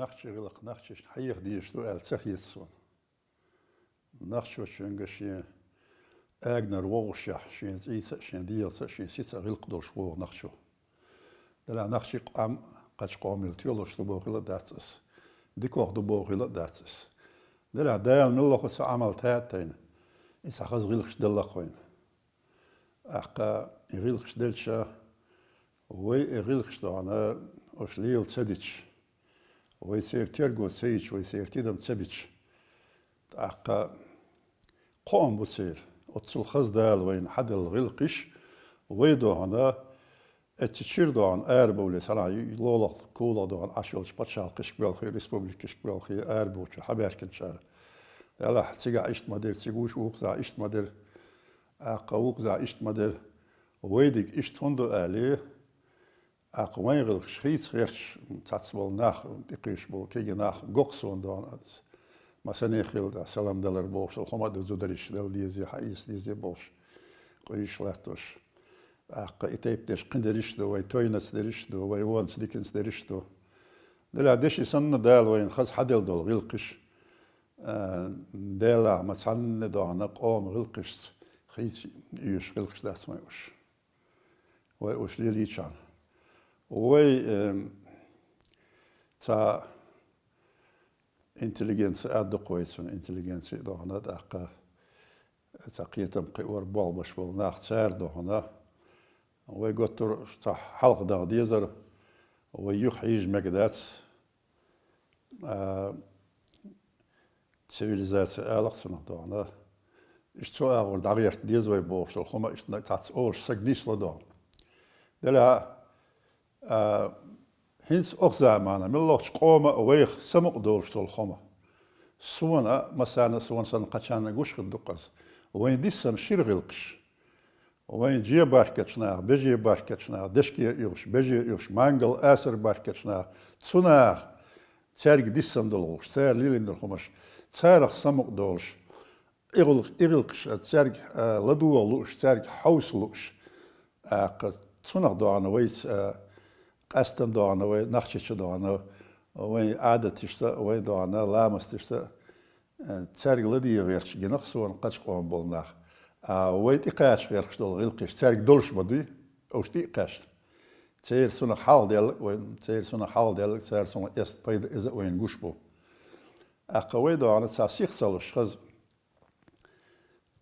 نخش غلق نخش حيخ ديشتو التخيتسون نخش شنغشي اغنر وغشح شين زيت شين ديت شين سيت غلق دوش وغ نخشو دلا نخش قام قش قامل تيولوش دو بوغلا داتس ديكوغ دو بوغلا داتس دلا دايل نلوخ عمل تاتين إذا خز غلقش دلا خوين أحقا غلقش دلشا وي غلقش دانا وش ليل تسديش وي سير تيرغو تسيش وي سير تيدم تسبيش أحقا قوم بتصير أتصل خز دال وين حد الغلقش وي دانا اتشير دان اربولي سنا لولا كولا دان اشولش باتشالقش بيلخي ريسبوبليكش بيلخي اربوش حبركن شار دلا تيغا اشت مدير تيغوش وقزا اشت مدير اقا وقزا اشت مدير ويدك اشت هندو الي اقا وين غلقش خيت غيرش تاتسبول ناخ ديقيش بول كيغي ناخ غوكسون دان ما سنيخيل دا سلام دلر بوش الخما دو زودريش دل ديزي حيس ديزي بوش قويش لاتوش أقا إتيب ديش قندريشتو وين توينس دريشتو وين وانس ديكنس دريشتو دلا ديشي سن دال وين خز حدل دول غلقش دلا ما تسن دانا قوم غلقش خيس يوش غلقش دات ما يوش وي وش ليليشان وي تا انتليجنس ادقويتسون انتليجنس دانا داقا تقيتم قيور بول باش بول ناخ تسار دانا ويقطر صح حلق دا ديزر ويحيج مقدات سيفيليزاتي آلق سنة دانا اشتو اغور داغيرت ديز ويبوش الخما اشتنا تاتس اوش سجنيش لدان دلا هنس اغزامانا من الله قوما ويخ سمق دولش الخما سوانا مسانا سوان سن قچانا قوش خدقز وين ديسان شير غلقش وين جي باركتشنا بيجي باركتشنا دشكي يوش بيجي يوش مانجل اسر باركتشنا تسونا تارك ديسن دولش تار ليلين دولخمش تارخ سمق دولش إغلقش تارك لدولوش تارك حوسلوش تسونا دوانا ويت قاستن دوانا وين نخشش دوانا وين عادتشتا وين دوانا لامستشتا تارك لدي غيرش جنخسون قاش قوم بولناخ ويت إقاش غير خشدول غلقش تارك دولش بدي أوش دي إقاش تير سنة حال ديال وين تير سنة حال ديال تير سنة است بيد إذا وين جوشبو أقوى ده أنا تساسيخ صلوش خز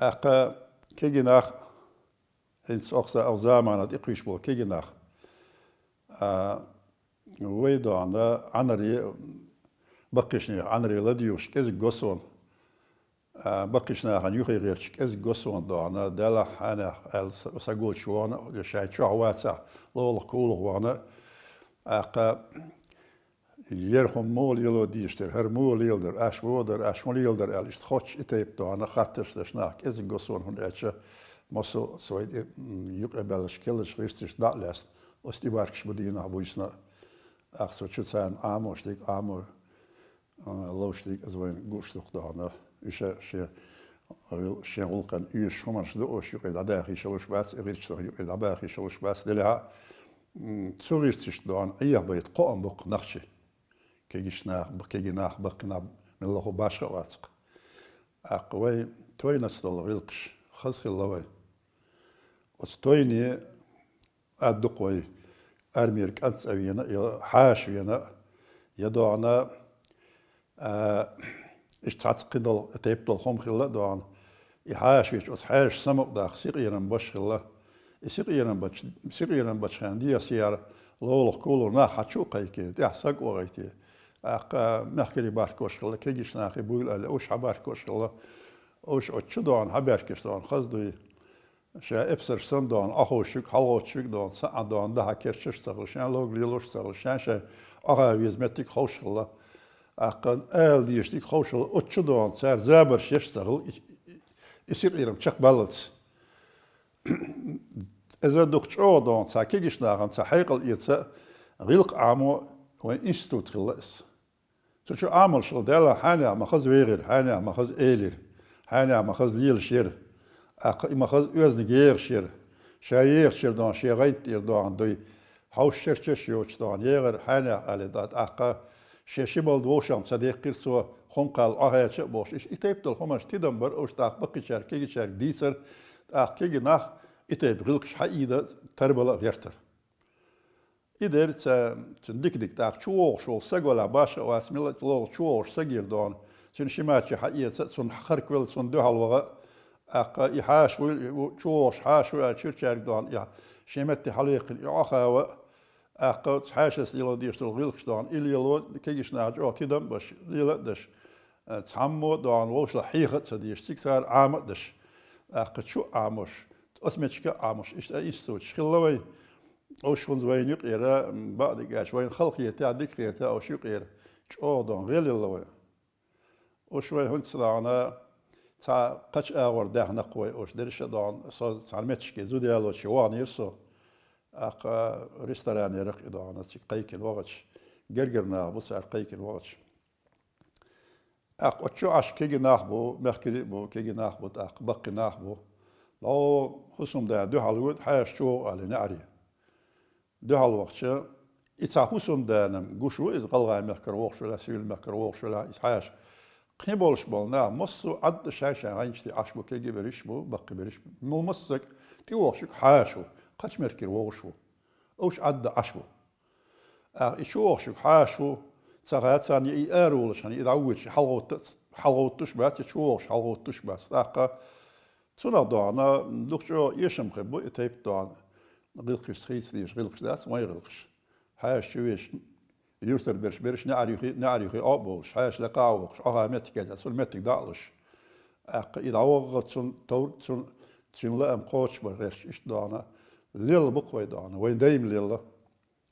أق كيجناخ هنس أقصى أو زمان أديقيش بول كيجناخ ويدا أنا عنري بقيشني عنري لديوش كذا جوسون بقيشنا عن يخي غيرش كذا جوسون دانا دلا أنا سأقول شو أنا شايف شو عواتة لولا كول وانا أق يرهم مول يلو ديشتر هر مول يلدر أش مول يلدر أليست خوش إتيب دانا خاطرش تشنا كذا جوسون هون أتش ماسو سويد يقبلش كلش غيرش دالست استيباركش بدينا بويسنا أخذ شو تان آموش ديك آمور لوش ديك أزوين قوشتك دانا إيش شيء غلقان إيش هم شدوش يقعد عداخي شلوش بس غيرش يقعد عداخي شلوش بس دلها تسوغيرتش دان أيه بيت قوم بق نخشي كيجيشنا بكيجيناخ بقنا من الله باشا واتق أقوي توي نستول غلقش خزخ اللوي وستويني أدقوي أرميرك أنت أبينا حاش بينا يدعنا إيش تعتقد تيبتل خم خلا دعنا يحاش بيش حاش سمق داخ سيقينا بش خلا سيقينا بش خاندية سيارة لولو كولو نا حتشو قيكي تحسق وغيتي نحكي باركوش خلا كيجيش ناخي بويل ألا أوش حباركوش خلا أوش أتشو دعنا حباركش دعنا خزدوي شا إبسر سن دعنا أخوشك حلوشك دعنا سعد دعنا ده كرشش تغل شان لوغ ليلوش تغل شا أغاويز متك خوش خلا أقل آل ديشتيك خوش خلا أتشو دعنا سار زابر شش تغل يصير إيرم تشك بلدس إذا دكتور دون ساكيجش ناقن سحيقل إيتسا غيلق عامو وين إنستوت خلاص تشو عامل شغل دالا حانا مخز ويغير حانا مخز إيلير حانا مخز ليل شير مخز أوزن غير شير شاير شير دون شيغين تير دون دوي حوش شير شيوش دون يغير حانا على دات أقا شبل دوشام صديق قرصو خم قال أهيتش باش إيش إتيب دل خمش تدمبر أوش تاق بقي شار كي شار ديسر تاق كي ناخ إتيب غلقش حقيقة تربلا غيرتر إدر تندك دك تاق شوش شو سجولا باش واسميل تلو شوش سجير دون تن شماتش حقيقة تن خرق ويل تن ده هالوغا أق يحاش ويل شوش حاش ويل شرشار دون يا شمت حليق يأخا أق حاشس يلو ديشتل غلقش دون إلي يلو كيش ناج أو تدم باش ليلا دش تعمو دون وش لحيقة تديش تكتار عام دش أق شو عامش أسمتك عامش إيش إيستوش خلوي أوش ونز وين يقيرة بعد جاش وين خلقية تعديك قيرة أوش يقير شو دون غير اللوي أوش وين هنت صنعنا تا قش أور ده نقوي أوش درش دون صار تعلمتش كي زودي على شوان يرسو أق ريستوران يرق دون قيك الوقت جرجرنا بوس قيك الوقت أق أشو عش كي ناخبو مخكري بو كي ناخبو أق بقي ناخبو لو حسم ده هالود حياش شو على نعري ده هالوقت إتحوسم دانم جوشو إذ قلعة مكروش ولا سيل مكروش ولا إتحاش قيبولش بالنا مصو عد شاشة عينشتي عشبو كيجي بريشبو بقي بريش مو مصك تيوشك حاشو قش مركر ووشو أوش عد عشبو إشوشك حاشو تغات ثاني إيرولش يعني إذا عودش حلوت تشبات تشوش حلوت تشبات تاقا تنا دعنا دكتور يشم خبو يتيب دعنا غلقش خيس ليش غلقش داس ما يغلقش حاش شويش يوتر برش نعريخي أبوش حاش لقاوش أهامتك كذا سلمتك دالش إذا وقت سن لا أم قوش بغيرش إيش دعنا ليل بقوي دعنا وين دايم ليل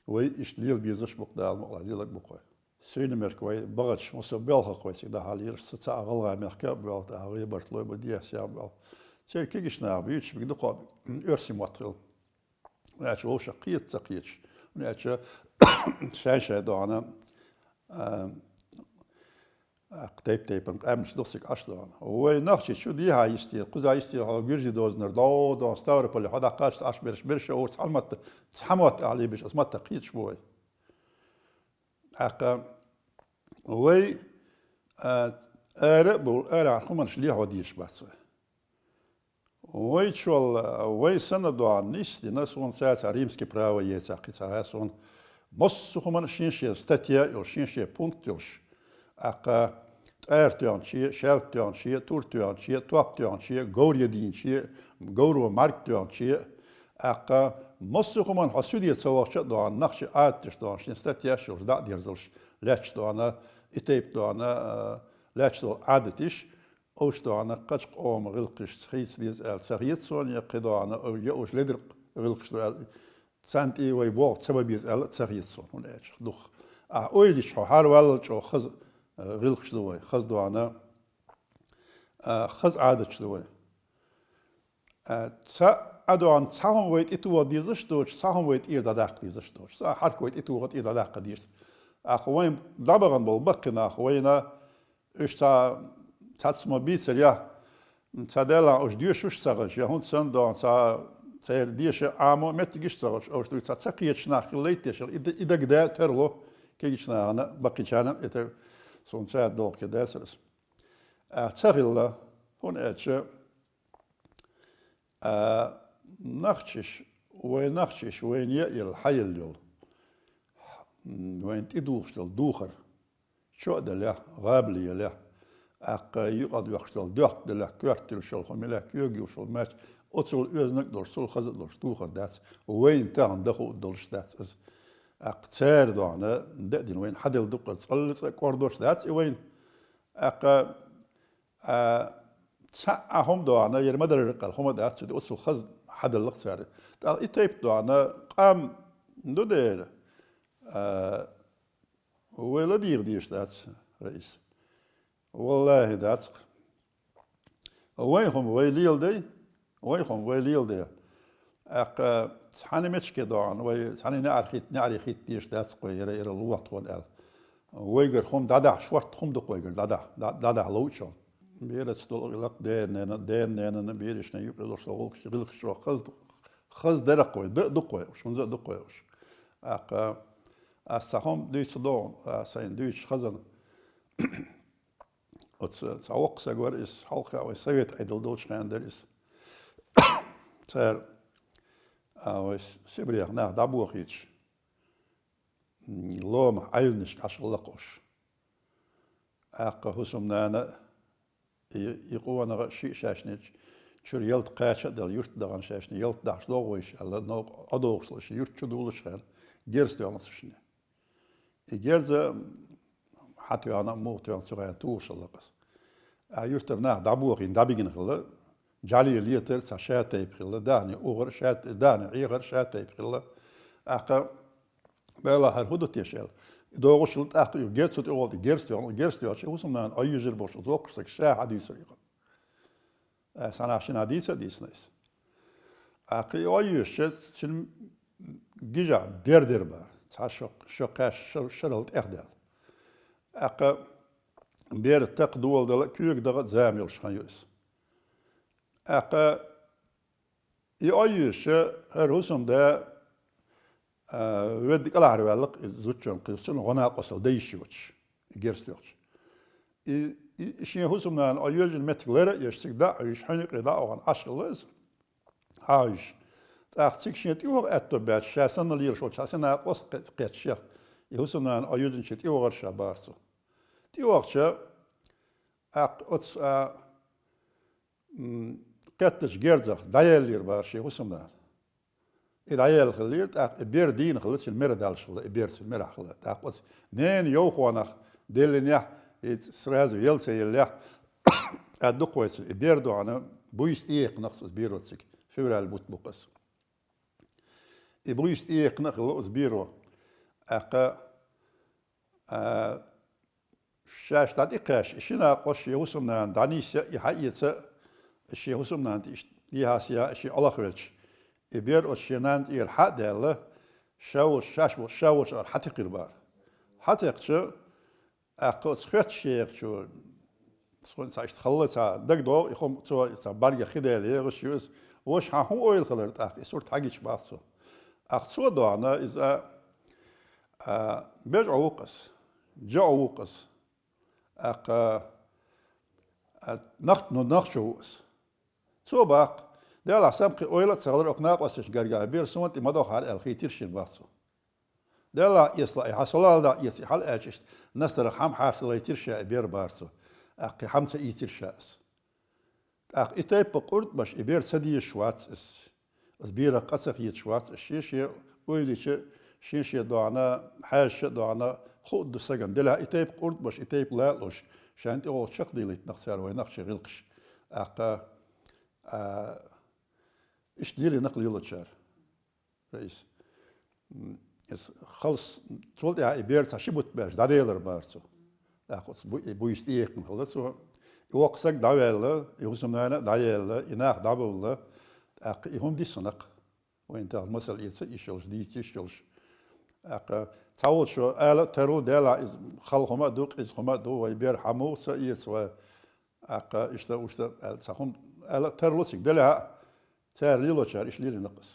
وين إيش ليل بيزش بقدال مقلا ليلك بقوي سين مركوي بغتش مصبيلها قوي سيدا حالير ستة غلغة مركب بغت أغير برتلوي بديه سيابل سير كيجش نابيتش بقدقوا أرسي مطرل ناچ وش قيت تقيتش ناچ شاشة دعنا قتيب تيبن أمس دوسك أصلا ونخشي شو دي هاي يستير قزا يستير هو جرجي دوزنر دو ستار بلي هذا قاش عش برش أو تحمت عليه بش اسمه تقيت شوي وي أربو خمنش ليه وديش بس وي شول وي سنة دوان نيستي ناسون ساعة ريمسكي براوة يساقي ساعة سون مص خمن شينشي ستاتيا يو شينشي بونت يوش تأرتيان شي شالتيان شي تورتيان شي توابتيان شي غوريدين شي غورو ماركتيان شي مص خمن حسودية سواقش دوان نخش آتش دوان شين ستاتيا شوش دا ديرزلش لاتش دوانا إتيب دوانا لاتش دو عادتش أوش دوانا قش قوم غلقش سخيس ديز سخيت سون يقدوانا أو يأوش لدر غلقش دوال سانت إيه ويبوغ سبب يزال سخيت سون ونأتش دوخ أويلش حال والل شو خز غلقش دوي خز دوانا خز عادتش دوي أدوان سهم ويت إتوا ديزش دوش سهم ويت إير داق ديزش دوش سا حرك ويت إتوا غت إير داق ديش أخوين دبرن بالبقنا أخوينا إيش تسمى بيتر يا تدلا أوش ديش وش سرج يا هون سندان تير ديش عامو متجيش سرج أوش دوي تسقيش ناخليتش إذا قدا ترلو كيش نانا بقي كان إذا سون ساعد دور كده سرس تسقيلا هون إتش نخشش وين يأيل حي اليوم وين تدوشتل دوخر شو دله غابلي له يقعد يخشل دوخت دله كورتل شل خملا كيوغي شل مات أتصل إذنك دور سول خزت دور دوخر دات وين تان دخو دولش دات از تسار دعنا دين وين حدل دقر تصلت كوردوش دات وين هم دعنا يرمدر الرقال هم دات سد أتصل خز حدل لقصار إتيب دعنا قام دودير ولا ديش دات رئيس والله دات وينهم ويليل دي حاني مشكي دعان حاني نعري خيت ديش دات قويرة إلى الوقت والآل ويجر خم دادا شورت خم دق ويجر دادا لوشون بيرت ستول لك دين بيرش نيوب لوش غلق شو خز درق وي دق وي شون زاد دق وي أستهم دويتش دون سين دويتش خزن تعوق سجور إس حلقة وسويت عدل دوتش خاندر إس صار سبريخ ناخ دابوخيتش لوم عيلنش عشان لقوش هسم نانا يقوانا شيء شاشنج شور يلت قاشة دل يرت دغان شاشني يلت داش لوغوش على نو أدوغش يرت شدولش خان جيرست يانسشني جيرز حتى أنا موت يان سوغان توش لقص يرت ناخ دابوخين دابيجن خلا جالي ليتر ساشاتي بخلا داني أوغر شات داني عيغر شاتي بخلا بلا هالهدو تيشل دوغش لتأخ جيرست تقول جيرست يان وسم نان أيجر بوش دوغش شا حديث ريقا سنعشنا ديس ناس أخي أيش شن جيجا بيردر با شقاش شرلت إحدال أخ بير تقدول دل كيوك دغت زاميل شخيوس أخ أيش هرسم ده ودي كلا عربالك زوجون قيسون غنا قصل ديشوش جيرسلوش شيء هسمنا أيوج المتغلرة يشتك دا يش حنق دا أو عشلز هايش تأخذ شيء تيوغ أتو بعد شاسن اللي يرشوا شاسن أقص قتشة يهسمنا أيوج شيء تيوغ شابارسو تيوغ شا أقص قتش جيرزخ دايل بارشي هسمنا إدايل خليت بير دين خلتش المردال شغل بير المرة خلت أقص نين يوخوانخ دلنيا سرازو يلسى يلح أدقويس بيردو أنا بويست إيق نقص بيروتسك فورا البوت بقص بويست إيق نقص بيرو أقا شاش تادي قاش شنا قش يوسمنا دانيس يحييت شي يوسمنا يهاسيا شي الله خلش بير أشينان يرحق داله شاوش حتى قربار حتى يقشو أقول سخت شيء شو سون سايش خلص دق دو يخم شو بارجع خدال يغشيوس وش هو أويل خلرت يصير تحقيش بعصو أخصو دو أنا إذا بيج عوقس جا عوقس نخشوس سو باق ده على سامك أويل تصغر أقناع بسش جرجع بير سون تمدو حال الخيتير شين بعصو ده لا يصلح حصل لا يصحل أجش نستر حم حاصل يترشى بير بارسو أخي حمت يترشاس أخ إتاي بقرد باش إبير سدي شواتس اس بير قصخ يتشواتس الشيء ويلي شيء دعنا حاش دعنا خود السجن دلها إتاي بقرد باش إتاي بلالوش شانت أول شق دي لتنخسر وينخش غلقش أخ إيش ديري نقل يلتشار رئيس خلص تولد يا إبير تشبت باش دايلر بارسو أخذ بويست إيق خلص وقصك دايلا يوسمنا دايلا يناخ دابولا أخ يهم دي سنق وين تاع مثلا يشلش دي تشلش أخ تعود شو آلا ترو دالا إز خلقهما دوق إز هما دو ويبير حمو سيس و أخ إشتا وشتا سهم آلا ترلوسك دلها تار ليلو شار إيش ليل نقص